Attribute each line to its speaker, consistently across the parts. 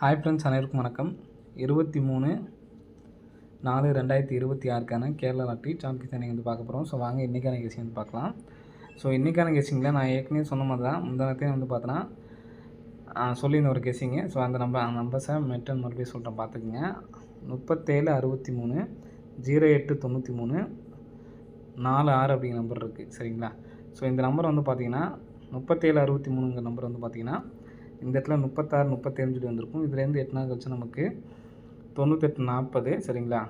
Speaker 1: Hi friends, அனைவருக்கும் வணக்கம். 23/4/2026க்கான Kerala lottery chart guessing வந்து பார்க்க போகிறோம். ஸோ வாங்க இன்றைக்கான கெஸிங் வந்து பார்க்கலாம். ஸோ இன்றைக்கான கெஸிங்கில் நான் ஏற்கனவே சொன்ன மாதிரி தான் முந்தானத்தையும் வந்து பார்த்தோன்னா சொல்லியிருந்த ஒரு கெஸிங்கு. ஸோ அந்த நம்பர்ஸை மறுபடியும் சொல்கிறேன், பார்த்துக்குங்க. 3763 0893 46 அப்படிங்கிற நம்பர் இருக்குது, சரிங்களா? ஸோ இந்த நம்பர் வந்து பார்த்திங்கன்னா 3763ங்கிற நம்பர் வந்து பார்த்திங்கன்னா இந்த இடத்துல 36 37 சொல்லி வந்திருக்கும். இதுலேருந்து 8 நாள் கழிச்சு நமக்கு 98 40, சரிங்களா?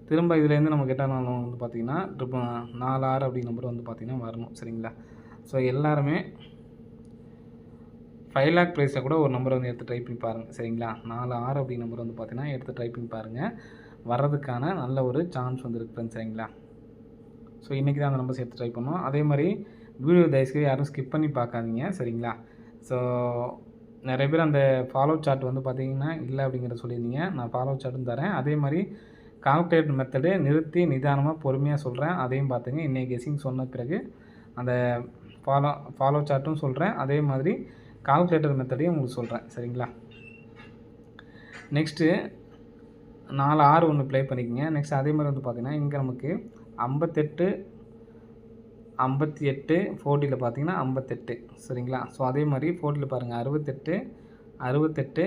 Speaker 1: திரும்ப இதுலேருந்து நமக்கு 8 நாள் வந்து பார்த்திங்கன்னா 46 அப்படி நம்பர் வந்து பார்த்திங்கன்னா வரணும், சரிங்களா? ஸோ எல்லாருமே 5 லேக் ப்ரைஸில் கூட ஒரு நம்பரை வந்து எடுத்து ட்ரை பண்ணி பாருங்கள், சரிங்களா? 46 அப்படி நம்பர் வந்து பார்த்திங்கன்னா எடுத்து ட்ரை பண்ணி பாருங்கள். வர்றதுக்கான நல்ல ஒரு சான்ஸ் வந்து இருக்குது, சரிங்களா? ஸோ இன்றைக்கி தான் அந்த நம்பர்ஸ் எடுத்து ட்ரை பண்ணோம். அதே மாதிரி வீடியோ தயவுசெய்து யாரும் ஸ்கிப் பண்ணி பார்க்காதீங்க, சரிங்களா? ஸோ நிறைய பேர் அந்த ஃபாலோ சார்ட் வந்து பார்த்திங்கன்னா இல்லை அப்படிங்கிறத சொல்லியிருந்தீங்க. நான் ஃபாலோ சார்ட்டும் தரேன். அதே மாதிரி கால்குலேட் மெத்தடு நிறுத்தி நிதானமாக பொறுமையாக சொல்கிறேன், அதையும் பார்த்துங்க. இன்றைக்கி கெஸிங் சொன்ன பிறகு அந்த ஃபாலோ சார்ட்டும் சொல்கிறேன், அதே மாதிரி கால்குலேட்டர் மெத்தடையும் உங்களுக்கு சொல்கிறேன், சரிங்களா? நெக்ஸ்ட்டு 4 6 ஒன்று ப்ளே பண்ணிக்கோங்க. நெக்ஸ்ட் அதே மாதிரி வந்து பார்த்திங்கன்னா இங்கே நமக்கு 58 58 40ல் பார்த்தீங்கன்னா 58, சரிங்களா? ஸோ அதே மாதிரி 40ல் பாருங்கள் 68 68.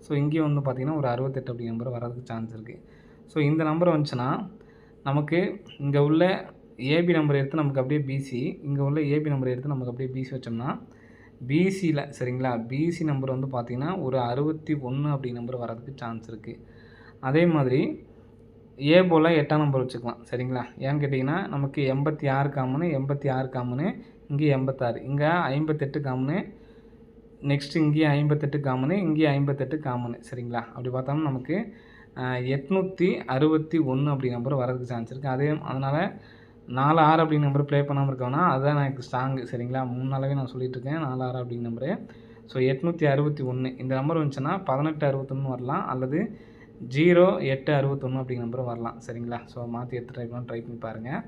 Speaker 1: ஸோ இங்கேயும் வந்து பார்த்திங்கன்னா ஒரு 68 அப்படி நம்பர் வர்றதுக்கு சான்ஸ் இருக்குது. ஸோ இந்த நம்பர் வந்துச்சுன்னா நமக்கு இங்கே உள்ள ஏபி நம்பர் எடுத்து நமக்கு அப்படியே பிசி, இங்கே உள்ள ஏபி நம்பர் எடுத்து நமக்கு அப்படியே பிசி வச்சோம்னா பிசியில், சரிங்களா, பிசி நம்பர் வந்து பார்த்திங்கன்னா ஒரு 61 அப்படி நம்பர் வர்றதுக்கு சான்ஸ் இருக்குது. அதே மாதிரி ஏ போல் 8ஆம் நம்பர் வச்சுக்கலாம், சரிங்களா? ஏன்னு கேட்டிங்கன்னா நமக்கு 86 காமனு 86 காமனு, இங்கே 86, இங்கே 58 காமனு, நெக்ஸ்ட்டு இங்கேயும் 58 காமனு, இங்கேயும் 58 காமனு, சரிங்களா? அப்படி பார்த்தோம்னா நமக்கு 861 அப்படி நம்பர் வரதுக்கு சான்ஸ் இருக்குது. அதனால் 4 6 அப்படிங்கிற நம்பர் ப்ளே பண்ணாமல் இருக்கோன்னா அதுதான் எனக்கு ஸ்ட்ராங்கு, சரிங்களா? 3 நாளாகவே நான் சொல்லிகிட்ருக்கேன் 4 6 அப்படிங்கிற நம்பரு. ஸோ 861 இந்த நம்பர் வந்துச்சுன்னா 1861 வரலாம், அல்லது 0861 அப்படிங்கிற நம்பரும் வரலாம், சரிங்களா? ஸோ மாற்றி எடுத்து ட்ரை பண்ணி பாருங்கள்.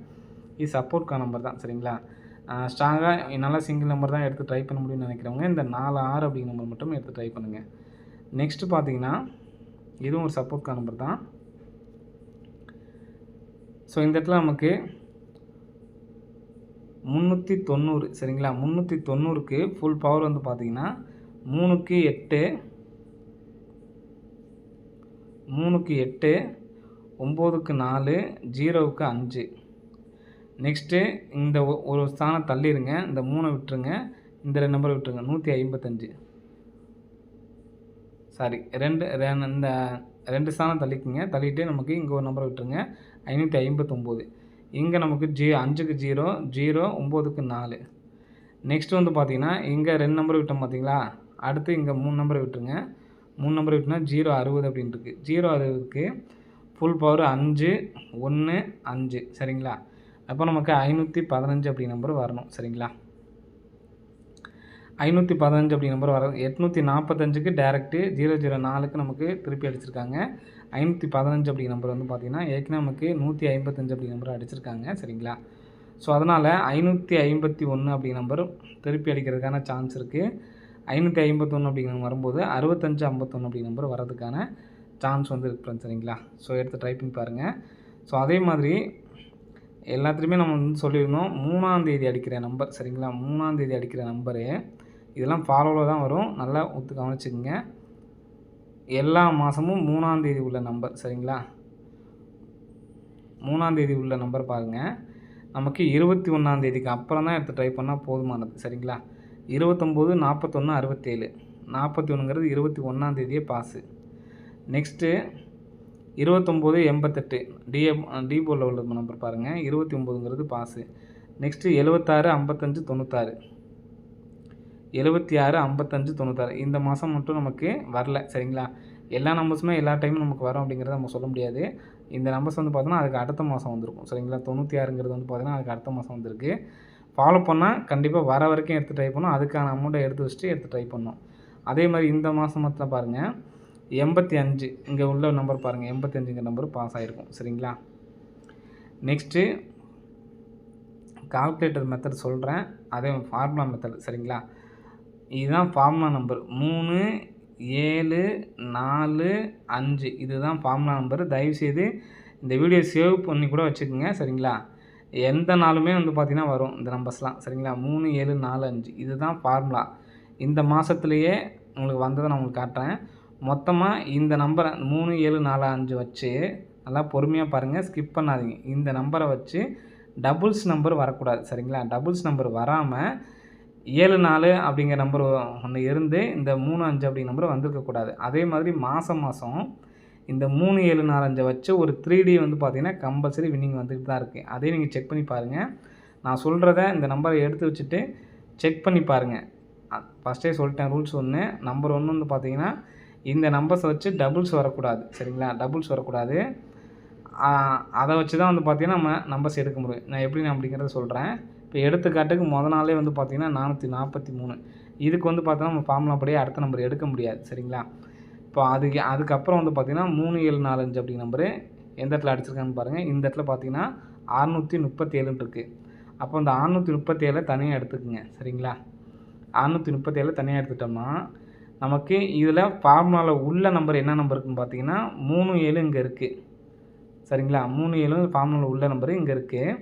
Speaker 1: இது சப்போர்ட்கான நம்பர் தான், சரிங்களா? ஸ்ட்ராங்காக நல்லா சிங்கிள் நம்பர் தான் எடுத்து ட்ரை பண்ண முடியும்னு நினைக்கிறவங்க இந்த 4 6 அப்படிங்கிற நம்பர் மட்டும் எடுத்து ட்ரை பண்ணுங்கள். நெக்ஸ்ட்டு பார்த்தீங்கன்னா இதுவும் ஒரு சப்போர்ட்கான நம்பர் தான். ஸோ இந்த இடத்துல நமக்கு 390, சரிங்களா? 390க்கு ஃபுல் பவர் வந்து பார்த்திங்கன்னா 3க்கு 8 3க்கு 8, 9க்கு 4, 0க்கு 5. நெக்ஸ்ட்டு இந்த ஒரு ஸ்தானம் தள்ளிடுங்க, இந்த 3 விட்டுருங்க, இந்த 2 நம்பரை விட்டுருங்க. 155, சாரி இந்த 2 ஸ்தானம் தள்ளிட்டு நமக்கு இங்கே ஒரு நம்பரை விட்டுருங்க, 559. இங்கே நமக்கு 5க்கு 0, 0, 9க்கு 4. நெக்ஸ்ட்டு வந்து பார்த்திங்கன்னா இங்கே 2 நம்பர் விட்டோம் பார்த்தீங்களா? அடுத்து இங்கே 3 நம்பரை விட்டுருங்க. 3 நம்பர் விட்டுனா 060 அப்படின்னு இருக்குது. 060க்கு ஃபுல் பவர் 5 1 5, சரிங்களா? அப்போ நமக்கு 515 அப்படி நம்பர் வரணும், சரிங்களா? 515 அப்படி நம்பர் வர 845க்கு டேரெக்டு 004க்கு நமக்கு திருப்பி அடிச்சிருக்காங்க. 515 அப்படி நம்பர் வந்து பார்த்திங்கன்னா ஏற்கனவே நமக்கு 155 அப்படி நம்பர் அடிச்சிருக்காங்க, சரிங்களா? ஸோ அதனால் 551 அப்படி நம்பர் திருப்பி அடிக்கிறதுக்கான சான்ஸ் இருக்குது. 551 அப்படிங்கிற வரும்போது 65 51 அப்படி நம்பர் வரதுக்கான சான்ஸ் வந்து இருக்குது, சரிங்களா? ஸோ எடுத்து ட்ரை பண்ணி பாருங்கள். ஸோ அதே மாதிரி எல்லாத்துலேயுமே நம்ம வந்து சொல்லியிருந்தோம் 3ஆம் தேதி அடிக்கிற நம்பர், சரிங்களா? 3ஆம் தேதி அடிக்கிற நம்பரு இதெல்லாம் ஃபாலோவில் தான் வரும், நல்லா கவனிச்சுக்கோங்க. எல்லா மாதமும் 3ஆம் தேதி உள்ள நம்பர், சரிங்களா? 3ஆம் தேதி உள்ள நம்பர் பாருங்கள். நமக்கு 21ஆம் தேதிக்கு அப்புறம் தான் எடுத்து ட்ரை பண்ணால் போதுமானது, சரிங்களா? 29 41 67, 41ங்கிறது 21ஆம் தேதியே பாஸு. நெக்ஸ்ட்டு 29 88 டி போர்டில் உள்ள நம்பர் பாருங்கள், 29ங்கிறது பாஸு. நெக்ஸ்ட்டு 76 55 96, 76 55 96 இந்த மாதம் மட்டும் நமக்கு வரல, சரிங்களா? எல்லா நம்பர்ஸுமே எல்லா டைமும் நமக்கு வரும் அப்படிங்கிறத நம்ம சொல்ல முடியாது. இந்த நம்பர்ஸ் வந்து பார்த்தோன்னா அதுக்கு அடுத்த மாதம் வந்திருக்கும், சரிங்களா? 96ங்கிறது வந்து பார்த்தீங்கன்னா அதுக்கு அடுத்த மாதம் வந்திருக்கு. ஃபாலோ பண்ணால் கண்டிப்பாக வர வரைக்கும் எடுத்து ட்ரை பண்ணணும், அதுக்கான அமௌண்ட்டை எடுத்து வச்சுட்டு எடுத்து ட்ரை பண்ணணும். அதே மாதிரி இந்த மாதம் மட்டும் பாருங்கள் 85 இங்கே உள்ள நம்பர் பாருங்கள், 85ங்கிற நம்பர் பாஸ் ஆகிருக்கும், சரிங்களா? நெக்ஸ்ட்டு கால்குலேட்டர் மெத்தட் சொல்கிறேன், அதே ஃபார்முலா மெத்தட், சரிங்களா? இதுதான் ஃபார்முலா நம்பர் 3 7 4 5 இதுதான் ஃபார்முலா நம்பர். தயவுசெய்து இந்த வீடியோ சேவ் பண்ணி கூட வச்சுக்கோங்க சரிங்களா. எந்த நாளுமே வந்து பார்த்திங்கன்னா வரும் இந்த நம்பர்ஸ்லாம் சரிங்களா. 3 7 4 5 இதுதான் ஃபார்முலா. இந்த மாதத்துலேயே உங்களுக்கு வந்ததை நான் உங்களுக்கு காட்டுறேன். மொத்தமாக இந்த நம்பரை 3 7 4 5 வச்சு நல்லா பொறுமையாக பாருங்கள், ஸ்கிப் பண்ணாதீங்க. இந்த நம்பரை வச்சு டபுள்ஸ் நம்பர் வரக்கூடாது சரிங்களா. டபுள்ஸ் நம்பர் வராமல் 7 4 அப்படிங்கிற நம்பர் ஒன்று இருந்து இந்த 3 5 அப்படிங்கிற நம்பர் வந்திருக்கக்கூடாது. அதே மாதிரி மாதம் இந்த 3 7 4 5 வச்சு ஒரு 3D வந்து பார்த்திங்கன்னா கம்பல்சரி வின்னிங் வந்துட்டு தான் இருக்குது. அதையும் நீங்கள் செக் பண்ணி பாருங்கள். நான் சொல்கிறத இந்த நம்பரை எடுத்து வச்சுட்டு செக் பண்ணி பாருங்கள். ஃபஸ்ட்டே சொல்லிட்டேன் ரூல்ஸ் ஒன்று. நம்பர் 1 வந்து பார்த்திங்கன்னா இந்த நம்பர்ஸை வச்சு டபுள்ஸ் வரக்கூடாது சரிங்களா. டபுள்ஸ் வரக்கூடாது. அதை வச்சு தான் வந்து பார்த்திங்கன்னா நம்ம நம்பர்ஸ் எடுக்க முடியும். நான் எப்படி அப்படிங்கிறத சொல்கிறேன். இப்போ எடுத்துக்காட்டுக்கு நாளே வந்து பார்த்திங்கன்னா 443 இதுக்கு வந்து பார்த்தோன்னா நம்ம ஃபார்முலா படியே அடுத்த நம்பர் எடுக்க முடியாது சரிங்களா. இப்போ அதுக்கப்புறம் வந்து பார்த்திங்கன்னா 3 7 4 5 அப்படிங்கிற நம்பரு எந்த இடத்துல அடிச்சிருக்கான்னு பாருங்கள். இந்த இடத்துல பார்த்திங்கன்னா 637 இருக்குது. அப்போ இந்த 637 தனியாக எடுத்துக்குங்க சரிங்களா. 637 தனியாக எடுத்துட்டோம்னா நமக்கு இதில் ஃபார்முலாவில் உள்ள நம்பர் என்ன நம்பர் இருக்குதுன்னு பார்த்தீங்கன்னா 3 7 இங்கே இருக்குது சரிங்களா. 3 7 ஃபார்முலாவில் உள்ள நம்பரு இங்கே இருக்குது.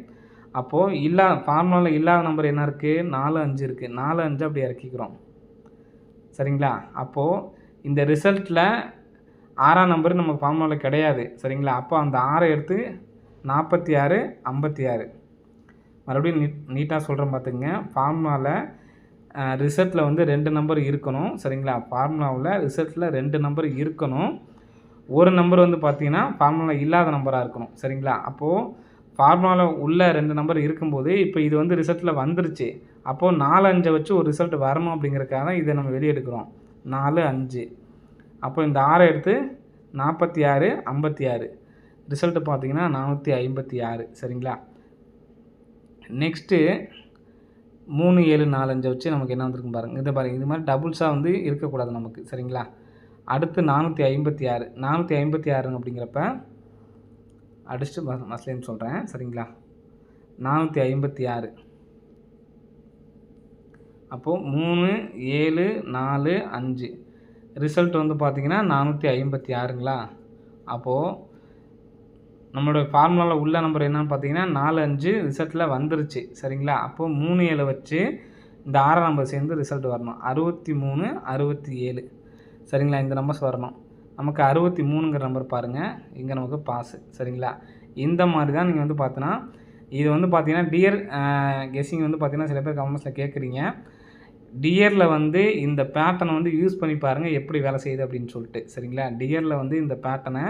Speaker 1: அப்போது ஃபார்முலாவில் இல்லாத நம்பர் என்ன இருக்குது, 4 5 இருக்குது. 4 5 அப்படி இறக்கிக்கிறோம் சரிங்களா. அப்போது இந்த ரிசல்ட்டில் 6ஆம் நம்பர் நமக்கு ஃபார்முலாவில் கிடையாது சரிங்களா. அப்போ அந்த 6 எடுத்து 46 56 மறுபடியும் நீட்டாக சொல்கிறேன் பார்த்துங்க. ஃபார்முலாவில் ரிசல்ட்டில் வந்து 2 நம்பர் இருக்கணும் சரிங்களா. ஃபார்முலாவில் ரிசல்ட்டில் 2 நம்பர் இருக்கணும். ஒரு நம்பர் வந்து பார்த்திங்கன்னா ஃபார்முலாவில் இல்லாத நம்பராக இருக்கணும் சரிங்களா. அப்போது ஃபார்முலாவில் உள்ள 2 நம்பர் இருக்கும்போது இப்போ இது வந்து ரிசல்ட்டில் வந்துருச்சு. அப்போது 4 5 வச்சு ஒரு ரிசல்ட் வரணும் அப்படிங்கிறக்காக தான் இதை நம்ம வெளியே எடுக்கிறோம். 4 5 அப்போ இந்த 6 எடுத்து 46 56 ரிசல்ட்டு பார்த்திங்கன்னா 456 சரிங்களா. நெக்ஸ்ட்டு 3 7 4 5 வச்சு நமக்கு என்ன வந்துருக்குன்னு பாருங்கள். இதை பாருங்கள், இது மாதிரி டபுள்ஸாக வந்து இருக்கக்கூடாது நமக்கு சரிங்களா. அடுத்து 456 456 அப்படிங்கிறப்ப அடிச்சுட்டு மஸ்லேன்னு சொல்கிறேன் சரிங்களா. 456 அப்போது 3 7 4 5 ரிசல்ட் வந்து பார்த்திங்கன்னா 456ங்களா. அப்போது நம்மளோட ஃபார்முலாவில் உள்ள நம்பர் என்னன்னு பார்த்தீங்கன்னா 4 5 ரிசல்ட்டில் வந்துருச்சு சரிங்களா. அப்போது 3 7 வச்சு இந்த 6ஆம் நம்பர் சேர்ந்து ரிசல்ட் வரணும். 63 67 சரிங்களா. இந்த நம்பர்ஸ் வரணும். நமக்கு 63ங்கிற நம்பர் பாருங்கள், இங்கே நமக்கு பாஸு சரிங்களா. இந்த மாதிரி தான் நீங்கள் வந்து பார்த்தீங்கன்னா இது வந்து பார்த்தீங்கன்னா டியர் கெஸ்ஸிங் வந்து பார்த்தீங்கன்னா சில பேர் கமெண்ட்ஸில் கேட்குறீங்க. டியரில் வந்து இந்த பேட்டர்னை வந்து யூஸ் பண்ணி பாருங்கள் எப்படி வேலை செய்யுது அப்படின்னு சொல்லிட்டு சரிங்களா. டியரில் வந்து இந்த பேட்டர்னை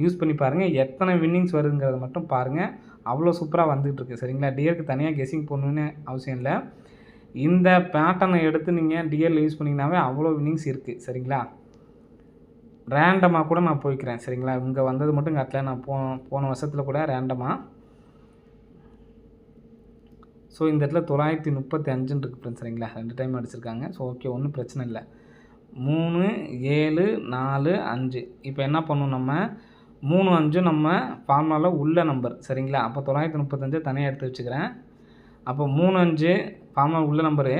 Speaker 1: யூஸ் பண்ணி பாருங்கள், எத்தனை வின்னிங்ஸ் வருதுங்கிறத மட்டும் பாருங்கள். அவ்வளோ சூப்பராக வந்துகிட்ருக்கு சரிங்களா. டியருக்கு தனியாக கெஸ்ஸிங் பண்ணணுன்னு அவசியம் இல்லை. இந்த பேட்டர்னை எடுத்து நீங்கள் டியரில் யூஸ் பண்ணிங்கனாவே அவ்வளோ வின்னிங்ஸ் இருக்குது சரிங்களா. ரேண்டமாக கூட நான் போய்க்கிறேன் சரிங்களா. இங்கே வந்தது மட்டும் காட்டல, நான் போன வருஷத்தில் கூட ரேண்டமாக. ஸோ இந்த இடத்துல 935 இருக்குது ஃப்ரெண்ட்ஸ் சரிங்களா. 2 டைம் அடிச்சிருக்காங்க. ஸோ ஓகே, ஒன்றும் பிரச்சனை இல்லை. 3 7 4 5 இப்போ என்ன பண்ணணும், நம்ம 3 5 நம்ம ஃபார்முலாவில் உள்ள நம்பர் சரிங்களா. அப்போ 935 தனியாக எடுத்து வச்சுக்கிறேன். அப்போ 3 5 ஃபார்முலா உள்ள நம்பரு,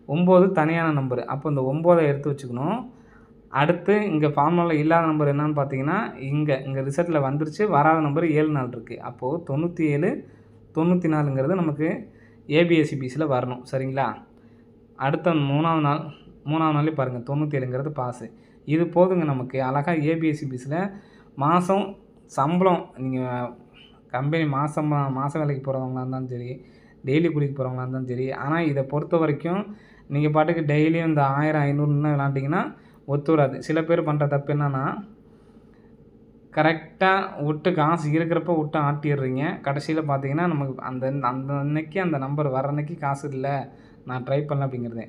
Speaker 1: 9 தனியான நம்பரு. அப்போ இந்த 9 எடுத்து வச்சுக்கணும். அடுத்து இங்கே ஃபார்முலாவில் இல்லாத நம்பர் என்னன்னு பார்த்தீங்கன்னா இங்கே ரிசல்ட்டில் வந்துருச்சு, வராத நம்பர் 7 4 இருக்குது. அப்போது 97 94ங்கிறது நமக்கு ஏபிஎஸ்சிபிசியில் வரணும் சரிங்களா. அடுத்த மூணாவது நாளே பாருங்கள் 97ங்கிறது பாஸு. இது போதுங்க நமக்கு அழகாக ஏபிஎஸ்சிபிசியில் மாதம் சம்பளம். நீங்கள் கம்பெனி மாத வேலைக்கு போகிறவங்களா இருந்தாலும் சரி, டெய்லி கூலிக்கு போகிறவங்களா இருந்தாலும் சரி. ஆனால் இதை பொறுத்த வரைக்கும் நீங்கள் பாட்டுக்கு டெய்லியும் இந்த 1000 500 விளாண்டிங்கன்னா ஒத்து வராது. சில பேர் பண்ணுற தப்பு என்னென்னா, கரெக்டாக விட்டு காசு இருக்கிறப்ப விட்டு ஆட்டிடுறீங்க. கடைசியில் பார்த்தீங்கன்னா நமக்கு அந்த அன்னைக்கு அந்த நம்பர் வர அன்னைக்கு காசு இல்லை, நான் ட்ரை பண்ணல அப்படிங்கிறது.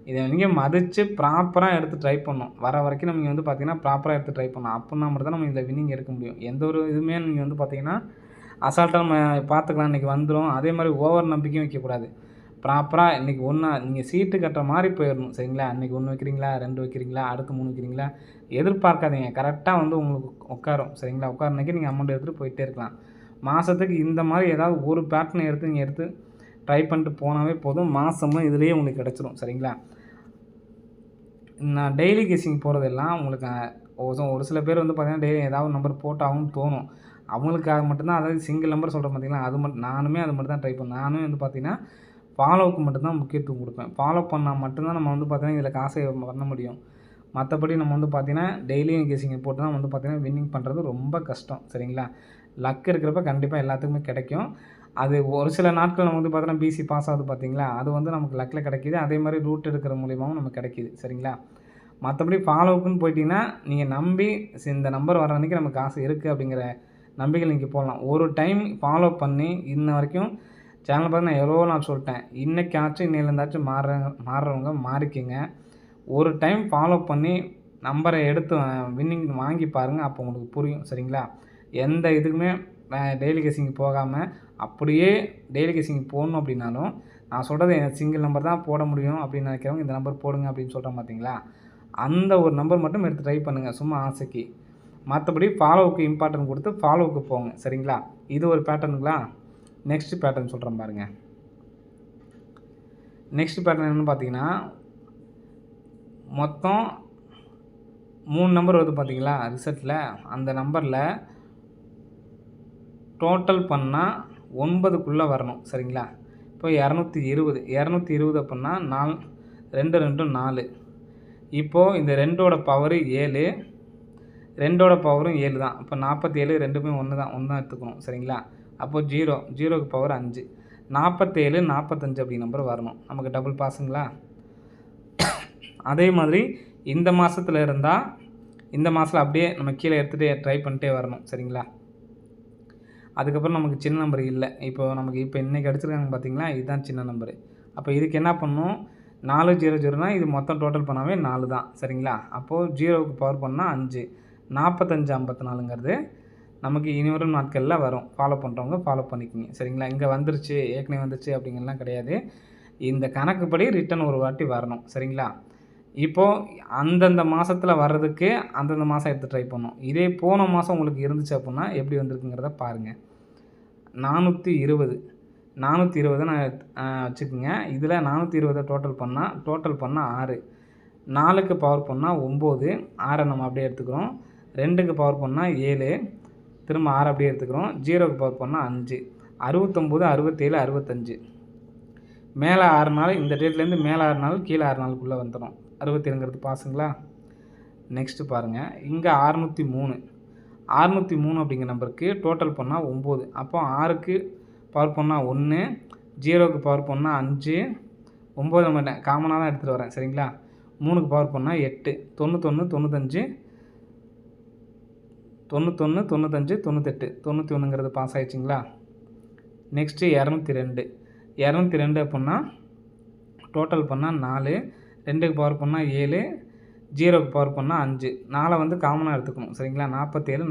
Speaker 1: இதை நீங்கள் மதித்து ப்ராப்பராக எடுத்து ட்ரை பண்ணணும். வர வரைக்கும் நம்ம வந்து பார்த்திங்கன்னா ப்ராப்பராக எடுத்து ட்ரை பண்ணணும். அப்படின்னா மட்டும் தான் நம்ம இதில் வின்னிங் எடுக்க முடியும். எந்த ஒரு இதுவுமே நீங்கள் வந்து பார்த்திங்கன்னா அசால்ட்டாக நம்ம பார்த்துக்கலாம், இன்றைக்கி வந்துடும். அதே மாதிரி ஓவர் நம்பிக்கையும் வைக்கக்கூடாது. ப்ராப்பராக இன்றைக்கி நீங்கள் சீட்டு கட்டுற மாதிரி போயிடணும் சரிங்களா. இன்றைக்கி 1 வைக்கிறீங்களா, 2 வைக்கிறீங்களா, அடுத்து 3 வைக்கிறீங்களா, எதிர்பார்க்காதீங்க. கரெக்டாக வந்து உங்களுக்கு உட்காரும் சரிங்களா. உட்காரனைக்கு நீங்கள் அமௌண்ட் எடுத்துகிட்டு போயிட்டே இருக்கலாம். மாதத்துக்கு இந்த மாதிரி ஏதாவது ஒரு பேட்டர்னை எடுத்து ட்ரை பண்ணிட்டு போனாவே போதும். மாதமும் இதுலேயே உங்களுக்கு கிடச்சிரும் சரிங்களா. நான் டெய்லி கெஸ்ஸிங் போகிறதெல்லாம் உங்களுக்கு ஒரு சில பேர் வந்து பார்த்தீங்கன்னா டெய்லி ஏதாவது நம்பர் போட்டாகவும் தோணும். அவங்களுக்காக மட்டும்தான், அதாவது சிங்கிள் நம்பர் சொல்கிறேன் பார்த்தீங்களா, அது மட்டும் நானுமே அது மட்டும் தான் ட்ரை பண்ணேன். நானுமே வந்து பார்த்தீங்கன்னா ஃபாலோவுக்கு மட்டும்தான் முக்கியத்துவம் கொடுப்பேன். ஃபாலோ பண்ணால் மட்டும்தான் நம்ம வந்து பார்த்தீங்கன்னா இதில் காசை பண்ண முடியும். மற்றபடி நம்ம வந்து பார்த்தீங்கன்னா டெய்லியும் கெஸ்ஸிங் போட்டு தான் வந்து பார்த்தீங்கன்னா வின்னிங் பண்ணுறது ரொம்ப கஷ்டம். சரிங்களா? லக் இருக்கிறப்ப கண்டிப்பாக எல்லாத்துக்குமே கிடைக்கும். அது ஒரு சில நாட்கள் நம்ம வந்து பார்த்தோன்னா பிசி பாஸ் ஆகுது பார்த்தீங்களா, அது வந்து நமக்கு லக்கில் கிடைக்கிது. அதே மாதிரி ரூட் எடுக்கிற மூலியமாகவும் நமக்கு கிடைக்கிது. சரிங்களா? மற்றபடி ஃபாலோவுக்குன்னு போயிட்டீங்கன்னா, நீங்கள் நம்பி இந்த நம்பர் வர அன்றைக்கி நமக்கு காசு இருக்குது அப்படிங்கிற நம்பிக்கையில் நீங்கள் போடலாம். ஒரு டைம் ஃபாலோ பண்ணி இன்ன வரைக்கும் சேனல் பார்த்து நான் எவ்வளோ நாள் சொல்லிட்டேன். இன்றைக்காச்சும் இன்னையிலேருந்தாச்சும் மாறுறவங்க மாறிக்கங்க. ஒரு டைம் ஃபாலோ பண்ணி நம்பரை எடுத்து வின்னிங் வாங்கி பாருங்கள். அப்போ உங்களுக்கு புரியும். சரிங்களா? எந்த இதுக்குமே டெய்லி கெஸ்ஸிங் போகாமல் அப்படியே டெய்லி கெஸ்ஸிங் போடணும் அப்படின்னாலும், நான் சொல்கிறது சிங்கிள் நம்பர் தான் போட முடியும் அப்படின்னு நினைக்கிறவங்க இந்த நம்பர் போடுங்க அப்படின்னு சொல்கிறேன் பார்த்தீங்களா, அந்த ஒரு நம்பர் மட்டும் எடுத்து ட்ரை பண்ணுங்கள் சும்மா ஆசைக்கு. மற்றபடி ஃபாலோவுக்கு இம்பார்ட்டன்ட் கொடுத்து ஃபாலோவுக்கு போங்க. சரிங்களா? இது ஒரு பேட்டர்னுங்களா. நெக்ஸ்ட் பேட்டர்ன் சொல்கிறேன் பாருங்கள். நெக்ஸ்ட் பேட்டர்ன் என்னென்னு பார்த்தீங்கன்னா, மொத்தம் 3 நம்பர் வருது பார்த்தீங்களா ரிசல்ட்டில். அந்த நம்பரில் டோட்டல் பண்ணால் 9க்குள்ளே வரணும். சரிங்களா? இப்போ 220 அப்படின்னா 2 2 4. இப்போது இந்த 2ஓட பவர் 7, 2ஓட பவரும் 7 தான். இப்போ 47 ரெண்டுமே ஒன்று தான் எடுத்துக்கணும். சரிங்களா? அப்போது 0க்கு பவர் 5, 47 45 அப்படி நம்பர் வரணும். நமக்கு டபுள் பாஸுங்களா. அதே மாதிரி இந்த மாதத்தில் இருந்தால் இந்த மாதத்தில் அப்படியே நம்ம கீழே எடுத்துகிட்டே ட்ரை பண்ணிட்டே வரணும். சரிங்களா? அதுக்கப்புறம் நமக்கு சின்ன நம்பர் இல்லை. நமக்கு இன்றைக்கி அடிச்சிருக்காங்க பார்த்தீங்களா, இதுதான் சின்ன நம்பரு. அப்போ இதுக்கு என்ன பண்ணணும், 4 0 0னா இது மொத்தம் டோட்டல் பண்ணாவே 4 தான். சரிங்களா? அப்போது 0க்கு பவர் பண்ணால் 5, 45 54ங்கிறது நமக்கு இனி வரும் நாட்களில் வரும். ஃபாலோ பண்ணுறவங்க ஃபாலோ பண்ணிக்கோங்க. சரிங்களா? இங்கே வந்துருச்சு, ஏற்கனவே வந்துருச்சு அப்படிங்கிறலாம் கிடையாது. இந்த கணக்குப்படி ரிட்டன் ஒரு வாட்டி வரணும். சரிங்களா? இப்போது அந்தந்த மாதத்தில் வர்றதுக்கு அந்தந்த மாதம் எடுத்து ட்ரை பண்ணணும். இதே போன மாதம் உங்களுக்கு இருந்துச்சு அப்படின்னா எப்படி வந்திருக்குங்கிறத பாருங்கள். 420 நான் வச்சுக்கோங்க. இதில் 420 டோட்டல் பண்ணால் 6, 4க்கு பவர் பண்ணால் 9, 6 நம்ம அப்படியே எடுத்துக்கிறோம். 2க்கு பவர் பண்ணால் 7, திரும்ப 6 அப்படியே எடுத்துக்கிறோம். 0க்கு பவர் பண்ணால் 5, 69 67 65. மேலே 6 நாள், இந்த டேட்லேருந்து மேலே 6 நாள் கீழே 6 நாளுக்குள்ளே வந்துடும். 67ங்கிறது பாஸுங்களா. நெக்ஸ்ட்டு பாருங்கள். இங்கே 603 அப்படிங்கிற நம்பருக்கு டோட்டல் பண்ணால் 9. அப்போ 6க்கு பவர் பண்ணால் 1, 0க்கு பவர் பண்ணால் 5, 9 நம்ம காமனாக தான் எடுத்துகிட்டு வரேன். சரிங்களா? 3க்கு பவர் பண்ணால் 8, 91 95 91 95 98 91ங்கிறது பாஸ் ஆகிடுச்சிங்களா. நெக்ஸ்ட்டு 202 அப்படின்னா டோட்டல் பண்ணால் 4, 2க்கு பவர் பண்ணால் 7, 0க்கு பவர் பண்ணால் 5, 4 வந்து காமனாக எடுத்துக்கணும். சரிங்களா? 47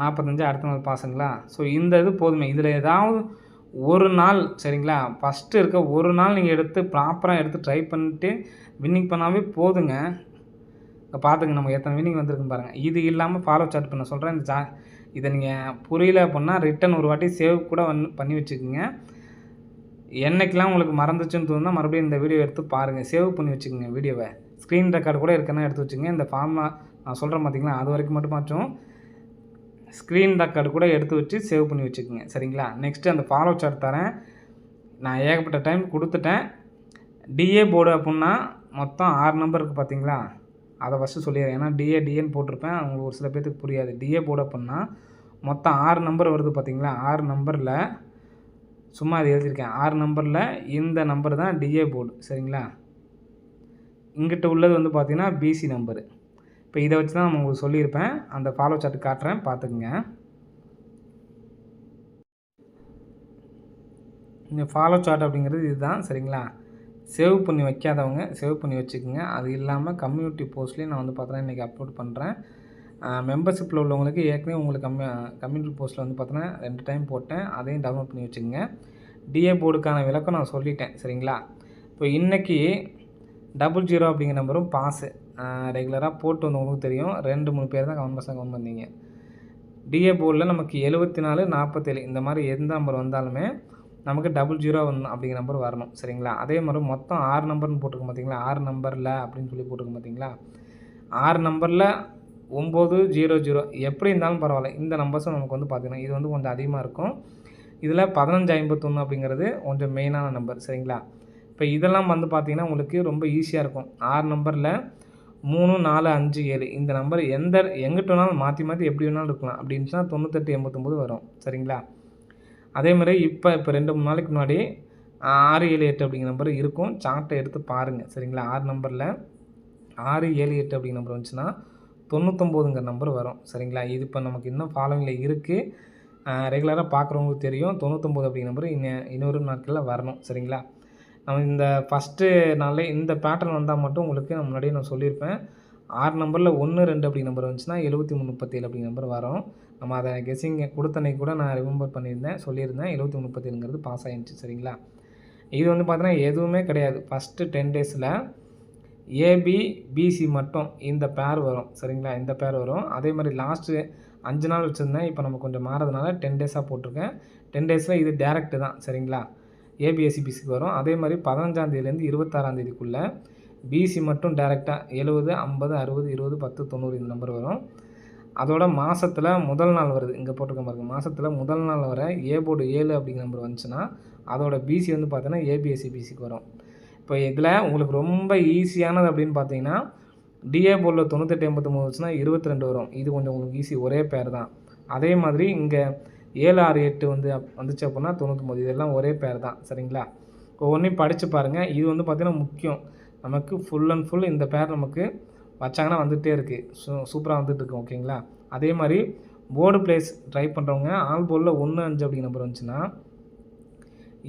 Speaker 1: 45 அடுத்த நாள் பாஸுங்களா. ஸோ இந்த இது போதுமே. இதில் ஏதாவது ஒரு நாள், சரிங்களா, ஃபஸ்ட்டு இருக்க ஒரு நாள் நீங்கள் எடுத்து ப்ராப்பராக எடுத்து ட்ரை பண்ணிட்டு வின்னிங் பண்ணாவே போதுங்க. இப்போ பார்த்துங்க நமக்கு எத்தனை வின்னிங் வந்திருக்குன்னு பாருங்கள். இது இல்லாமல் ஃபாலோ சார்ட் பண்ண சொல்கிறேன். இதை நீங்கள் புரியல அப்படின்னா ரிட்டன் ஒரு வாட்டி சேவ் கூட பண்ணி வச்சுக்கோங்க. என்னைக்கெல்லாம் உங்களுக்கு மறந்துச்சுன்னு தோணுன்னா மறுபடியும் இந்த வீடியோ எடுத்து பாருங்கள். சேவ் பண்ணி வச்சுக்கோங்க வீடியோவை. ஸ்க்ரீன் ரெக்கார்டு கூட இருக்குன்னா எடுத்து வச்சுக்கோங்க. இந்த ஃபார்மாக நான் சொல்கிறேன் பார்த்தீங்களா, அது வரைக்கும் மட்டுமாச்சும் ஸ்க்ரீன் ரெக்கார்டு கூட எடுத்து வச்சு சேவ் பண்ணி வச்சுக்கோங்க. சரிங்களா? நெக்ஸ்ட்டு அந்த ஃபாலோ சார்ட் தரேன். நான் ஏகப்பட்ட டைம் கொடுத்துட்டேன். டிஏ போர்டு அப்புடின்னா மொத்தம் 6 நம்பர் இருக்குது பார்த்தீங்களா, அதை ஃபஸ்ட்டு சொல்லிடுறேன். ஏன்னா டிஏன்னு போட்டிருப்பேன், அவங்களுக்கு ஒரு சில பேர்த்துக்கு புரியாது. டிஏ போர்டு அப்புடின்னா மொத்தம் 6 நம்பர் வருது பார்த்தீங்களா. 6 நம்பரில் சும்மா அது எழுதியிருக்கேன். 6 நம்பரில் இந்த நம்பர் தான் டிஏ போர்டு. சரிங்களா? இங்கிட்ட உள்ளது வந்து பார்த்திங்கன்னா பிசி நம்பரு. இப்போ இதை வச்சு தான் நான் உங்களுக்கு சொல்லியிருப்பேன். அந்த ஃபாலோ சார்ட் காட்டுறேன், பார்த்துக்குங்க. இந்த ஃபாலோ சார்ட் அப்படிங்கிறது இதுதான். சரிங்களா? சேவ் பண்ணி வைக்காதவங்க சேவ் பண்ணி வச்சுக்கோங்க. அது இல்லாமல் கம்யூனிட்டி போஸ்ட்லேயும் நான் வந்து பார்த்தீங்கன்னா இன்றைக்கி அப்லோட் பண்ணுறேன். மெம்பர்ஷிப்பில் உள்ளவங்களுக்கு ஏற்கனவே உங்களுக்கு கம்யூனிட்டி போஸ்ட்டில் வந்து பார்த்தீங்கன்னா 2 டைம் போட்டேன். அதையும் டவுன்லோட் பண்ணி வச்சுக்கோங்க. டிஏ போர்டுக்கான விளக்கம் நான் சொல்லிட்டேன். சரிங்களா? இப்போ இன்றைக்கி 00 அப்படிங்கிற நம்பரும் பாஸு ரெகுலராக போட்டு வந்தவங்களுக்கு தெரியும். 2-3 பேர் தான் கமெண்ட் பண்ணீங்க. டிஏ போர்டில் நமக்கு 74 47 இந்த மாதிரி எந்த நம்பர் வந்தாலுமே நமக்கு 00 அப்படிங்கிற நம்பர் வரணும். சரிங்களா? அதே மாதிரி மொத்தம் 6 நம்பர்னு போட்டிருக்கோம் பார்த்தீங்களா? 6 நம்பரில் அப்படின்னு சொல்லி போட்டிருக்கோம் பார்த்தீங்களா? 6 நம்பரில் 900 எப்படி இருந்தாலும் பரவாயில்ல. இந்த நம்பர்ஸும் நமக்கு வந்து பார்த்தீங்கன்னா இது வந்து கொஞ்சம் அதிகமாக இருக்கும். இதில் 1551 அப்படிங்கிறது கொஞ்சம் மெயினான நம்பர். சரிங்களா? இப்போ இதெல்லாம் வந்து பார்த்தீங்கன்னா உங்களுக்கு ரொம்ப ஈஸியாக இருக்கும். 6 நம்பரில் 3, 4, 5, 7 இந்த நம்பர் எங்கிட்ட வேணாலும் மாற்றி எப்படி வேணாலும் இருக்கலாம். அப்படி இருந்துச்சுன்னா 98, 89 வரும். சரிங்களா? அதேமாதிரி இப்போ 2, 3 நாளைக்கு முன்னாடி 6, 7, 8 அப்படிங்கிற நம்பர் இருக்கும். சார்ட்டை எடுத்து பாருங்கள். சரிங்களா? 6 நம்பரில் 6, 7, 8 அப்படிங்கிற நம்பர் வந்துச்சுன்னா 99ங்கிற நம்பர் வரும். சரிங்களா? இது இப்போ நமக்கு இன்னும் ஃபாலோவிங்கில் இருக்குது. ரெகுலராக பார்க்குறவங்களுக்கு தெரியும். 99 அப்படிங்கிற நம்பர் இன்னொரு நாட்களில் வரணும். சரிங்களா? நம்ம இந்த ஃபஸ்ட்டு நாளே இந்த பேட்டர்ன் வந்தால் மட்டும் உங்களுக்கு நான் முன்னாடியே நான் சொல்லியிருப்பேன். 6 நம்பரில் 1, 2 அப்படி நம்பர் வந்துச்சுன்னா 73, 37 அப்படிங்கிற நம்பர் வரும். நம்ம அதை கெஸ்ஸிங் கொடுத்தன்னைக்கு கூட நான் ரிமெம்பர் சொல்லியிருந்தேன். 73, 37ங்கிறது பாஸ் ஆகிடுச்சு. சரிங்களா? இது வந்து பார்த்தீங்கன்னா எதுவுமே கிடையாது. ஃபஸ்ட்டு 10 டேஸில் ஏபி, பிசி மட்டும் இந்த பேர் வரும். சரிங்களா? இந்த பேர் வரும். அதே மாதிரி லாஸ்ட்டு 5 நாள் வச்சுருந்தேன். இப்போ நம்ம கொஞ்சம் மாறதுனால 10 டேஸாக போட்டிருக்கேன். 10 டேஸில் இது டேரெக்ட்டு தான். சரிங்களா? ஏபிஎஸ்சி பிசிக்கு வரும். அதே மாதிரி 15ஆந்தேதியிலேருந்து 26ஆந்தேதிக்குள்ளே பிசி மட்டும் டேரெக்டாக 70, 50, 60, 20, 10, 90 இந்த நம்பர் வரும். அதோட மாதத்தில் முதல் நாள் வருது. இங்கே போட்டிருக்க பாருங்க. மாதத்தில் முதல் நாள் வர ஏ போர்டு 7 அப்படிங்கிற நம்பர் வந்துச்சுன்னா அதோட பிசி வந்து பார்த்தீங்கன்னா ஏபிஎஸ்சி பிசிக்கு வரும். இப்போ இதில் உங்களுக்கு ரொம்ப ஈஸியானது அப்படின்னு பார்த்தீங்கன்னா டிஏ போர்டில் 98, 89 வந்துச்சுன்னா 22 வரும். இது கொஞ்சம் உங்களுக்கு ஈஸி. ஒரே பேர் தான். அதே மாதிரி இங்கே 7, 6, 8 வந்துச்சு அப்படின்னா 99. இதெல்லாம் ஒரே பேர் தான். சரிங்களா? ஒவ்வொன்றையும் படித்து பாருங்கள். இது வந்து பார்த்திங்கன்னா முக்கியம். நமக்கு ஃபுல் அண்ட் ஃபுல் இந்த பேர் நமக்கு வச்சாங்கன்னா வந்துகிட்டே இருக்குது. சூப்பராக வந்துட்டுருக்கு. ஓகேங்களா? அதே மாதிரி போர்டு பிளேஸ் ட்ரை பண்ணுறவங்க ஆல் போர்டில் 1, 5 அப்படிங்கிற நம்பர் வந்துச்சுன்னா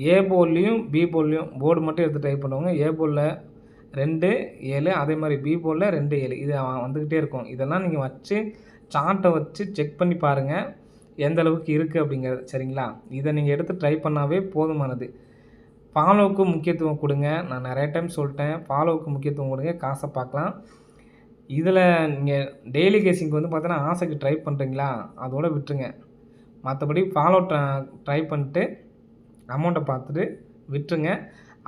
Speaker 1: ஏ போர்ட்லேயும் பி போர்ட்லேயும் போர்டு மட்டும் எடுத்து ட்ரை பண்ணுறவங்க ஏ போர்டில் 2, 7 அதே மாதிரி பி போர்டில் 2, 7 இது வந்துக்கிட்டே இருக்கும். இதெல்லாம் நீங்கள் வச்சு சார்ட்டை வச்சு செக் பண்ணி பாருங்கள் எந்த அளவுக்கு இருக்குது அப்படிங்கிறது. சரிங்களா? இதை நீங்கள் எடுத்து ட்ரை பண்ணாவே போதுமானது. ஃபாலோவுக்கு முக்கியத்துவம் கொடுங்க. நான் நிறைய டைம் சொல்லிட்டேன். ஃபாலோவுக்கு முக்கியத்துவம் கொடுங்க. காசை பார்க்கலாம். இதில் நீங்கள் டெய்லி கேசிங்க்கு வந்து பார்த்தீங்கன்னா ஆசைக்கு ட்ரை பண்ணுறீங்களா அதோட விட்டுருங்க. மற்றபடி ஃபாலோ ட்ரை பண்ணிட்டு அமௌண்ட்டை பார்த்துட்டு விட்டுருங்க.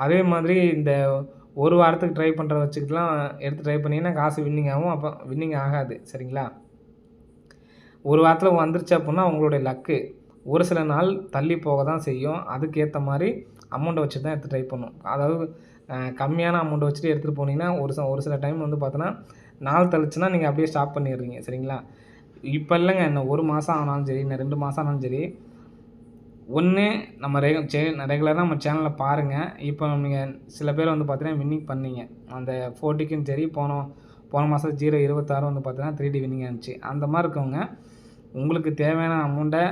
Speaker 1: அதே மாதிரி இந்த ஒரு வாரத்துக்கு ட்ரை பண்ணுற வச்சுக்கிட்டுலாம் எடுத்து ட்ரை பண்ணிங்கன்னா காசு வின்னிங் ஆகும். அப்போ வின்னிங் ஆகாது. சரிங்களா? ஒரு வாரத்தில் வந்துருச்சு அப்படின்னா உங்களுடைய லக்கு. ஒரு சில நாள் தள்ளி போக தான் செய்யும். அதுக்கேற்ற மாதிரி அமௌண்ட்டை வச்சு தான் எடுத்து ட்ரை பண்ணணும். அதாவது கம்மியான அமௌண்ட்டை வச்சுட்டு எடுத்துகிட்டு போனீங்கன்னா ஒரு சில டைம் வந்து பார்த்தோன்னா நாள் தள்ளிச்சுன்னா நீங்கள் அப்படியே ஸ்டாப் பண்ணிடுறீங்க. சரிங்களா? இப்போ இல்லைங்க. இன்னும் 1 மாதம் ஆனாலும் சரி, இன்னும் 2 மாதம் ஆனாலும் சரி, ஒன்று நம்ம ரெகுலராக நம்ம சேனலில் பாருங்கள். இப்போ நீங்கள் சில பேர் வந்து பார்த்தீங்கன்னா வின்னிங் பண்ணீங்க. அந்த 40க்கும் சரி போன மாதம் 026 வந்து பார்த்தீங்கன்னா 3D வின்னிங் ஆச்சு. அந்த மாதிரி இருக்கவங்க உங்களுக்கு தேவையான அமௌண்ட்டை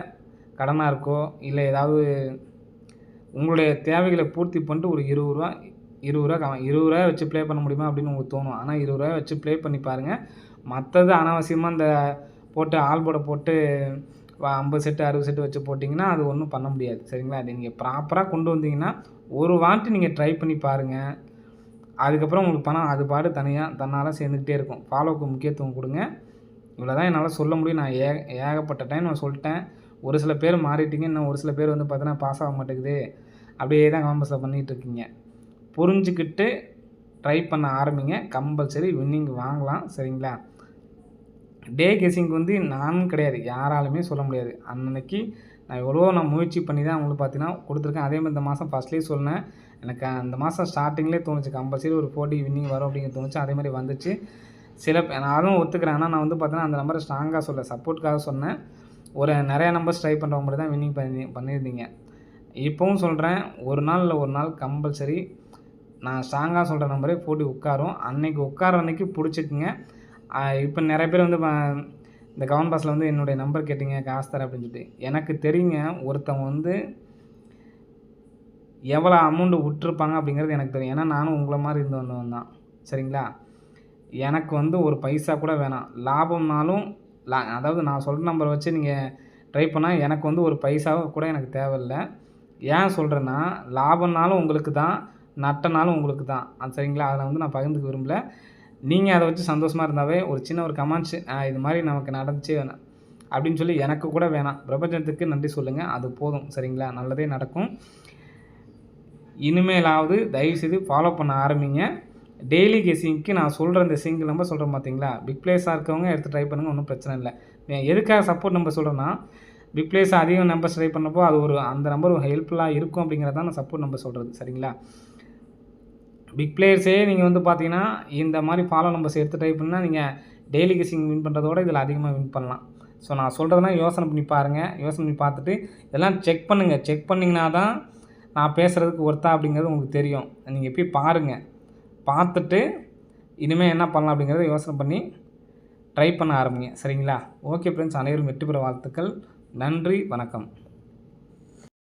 Speaker 1: கடனாக இருக்கோ இல்லை ஏதாவது உங்களுடைய தேவைகளை பூர்த்தி பண்ணிட்டு ஒரு 20 ரூபா வச்சு ப்ளே பண்ண முடியுமா அப்படின்னு உங்களுக்கு தோணும். ஆனால் 20 ரூபாய் வச்சு ப்ளே பண்ணி பாருங்கள். மற்றது அனாவசியமாக இந்த போட்டு ஆல்போர்டை போட்டு 50 செட்டு 60 செட்டு வச்சு போட்டிங்கன்னா அது ஒன்றும் பண்ண முடியாது. சரிங்களா? அது நீங்கள் ப்ராப்பராக கொண்டு வந்தீங்கன்னா ஒரு வாட்டி நீங்கள் ட்ரை பண்ணி பாருங்கள். அதுக்கப்புறம் உங்களுக்கு பணம் அது பாடு தன்னால் சேர்ந்துக்கிட்டே இருக்கும். ஃபாலோவுக்கு முக்கியத்துவம் கொடுங்க. இவ்வளோ தான் என்னால் சொல்ல முடியும். நான் ஏகப்பட்ட டைம் நான் சொல்லிட்டேன். ஒரு சில பேர் மாறிட்டீங்க. இன்னும் ஒரு சில பேர் வந்து பார்த்தீங்கன்னா பாஸ் ஆக மாட்டேங்குது. அப்படியே தான் காம்பஸில் பண்ணிகிட்ருக்கீங்க. புரிஞ்சுக்கிட்டு ட்ரை பண்ண ஆரம்பிங்க. கம்பல்சரி வின்னிங் வாங்கலாம். சரிங்களா? டே கெஸ்ஸிங் வந்து நானும் கிடையாது, யாராலுமே சொல்ல முடியாது. அன்னைக்கு நான் முயற்சி பண்ணி தான் அவங்களுக்கு பார்த்தீங்கன்னா கொடுத்துருக்கேன். அதே மாதிரி இந்த மாதம் ஃபஸ்ட்லேயே சொன்னேன். எனக்கு அந்த மாதம் ஸ்டார்டிங்லேயே தோணுச்சு கம்பல்சரி ஒரு 40 வின்னிங் வரும் அப்படிங்கிறது தோணுச்சு. அதே மாதிரி வந்துச்சு. நானும் ஒத்துக்கிறேன். ஆனால் நான் வந்து பார்த்தீங்கன்னா அந்த நம்பரை ஸ்ட்ராங்காக சொல்ல சப்போர்ட்டுக்காக சொன்னேன். நிறைய நம்பர்ஸ் ட்ரை பண்ணுறவங்க மட்டும் தான் வின்னிங் பண்ணியிருந்தீங்க. இப்போவும் சொல்கிறேன், ஒரு நாள் கம்பல்சரி நான் ஸ்ட்ராங்காக சொல்கிற நம்பரே 40 உட்காரும். அன்னைக்கு உட்கார அன்னைக்கு பிடிச்சிக்குங்க. இப்போ நிறைய பேர் வந்து இந்த கவர்மெண்ட் பாஸில் வந்து என்னுடைய நம்பர் கேட்டிங்க காசு தரேன் அப்படின்னு சொல்லிட்டு. எனக்கு தெரியுங்க ஒருத்தவங்க வந்து எவ்வளோ அமௌண்ட்டு விட்டுருப்பாங்க அப்படிங்கிறது எனக்கு தெரியும். ஏன்னா நானும் உங்களை மாதிரி இருந்தவன் தான். சரிங்களா? எனக்கு வந்து ஒரு பைசா கூட வேணாம். லாபம்னாலும் அதாவது நான் சொல்கிற நம்பரை வச்சு நீங்கள் ட்ரை பண்ணால் எனக்கு வந்து ஒரு பைசாவை கூட எனக்கு தேவையில்லை. ஏன் சொல்கிறேன்னா லாபம்னாலும் உங்களுக்கு தான், நட்டனாலும் உங்களுக்கு தான். அது சரிங்களா? அதில் வந்து நான் பகிர்ந்துக்க விரும்பல. நீங்கள் அதை வச்சு சந்தோஷமாக இருந்தாவே ஒரு சின்ன ஒரு கமெண்ட்ஸு இது மாதிரி நமக்கு நடந்துச்சு அப்படின்னு சொல்லி எனக்கு கூட வேணாம். பிரபஞ்சத்துக்கு நன்றி சொல்லுங்கள். அது போதும். சரிங்களா? நல்லதே நடக்கும். இனிமேலாவது தயவுசெய்து ஃபாலோ பண்ண ஆரம்பிங்க. டெய்லி கெஸ்ஸிங்க்கு நான் சொல்கிற இந்த சிங்கிள் நம்பர் சொல்கிறேன் பார்த்தீங்களா, பிக் பிளேஸாக இருக்கவங்க எடுத்து ட்ரை பண்ணுங்கள், ஒன்றும் பிரச்சனை இல்லை. எதுக்காக சப்போர்ட் நம்பர் சொல்கிறேன்னா, பிக் பிளேஸ் அதிகம் நம்பர்ஸ் ட்ரை பண்ணப்போ அது அந்த நம்பர் ஹெல்ப்ஃபுல்லாக இருக்கும் அப்படிங்கிறதான் நான் சப்போர்ட் நம்பர் சொல்கிறது. சரிங்களா? பிக் பிளேயர்ஸே நீங்கள் வந்து பார்த்தீங்கன்னா இந்த மாதிரி ஃபாலோ நம்பர்ஸ் எடுத்து ட்ரை பண்ணால் நீங்கள் டெய்லி கெஸ்ஸிங் வின் பண்ணுறதோட இதில் அதிகமாக வின் பண்ணலாம். ஸோ நான் சொல்கிறதுனா யோசனை பண்ணி பாருங்கள். யோசனை பண்ணி பார்த்துட்டு இதெல்லாம் செக் பண்ணுங்கள். செக் பண்ணிங்கன்னா தான் நான் பேசுகிறதுக்கு ஒர்த்தா அப்படிங்கிறது உங்களுக்கு தெரியும். நீங்கள் போய் பாருங்கள். பார்த்துட்டு இனிமேல் என்ன பண்ணலாம் அப்படிங்கிறத யோசனை பண்ணி ட்ரை பண்ண ஆரம்பிங்க. சரிங்களா? ஓகே ஃப்ரெண்ட்ஸ், அனைவரும் வெற்றி பெற வாழ்த்துக்கள். நன்றி, வணக்கம்.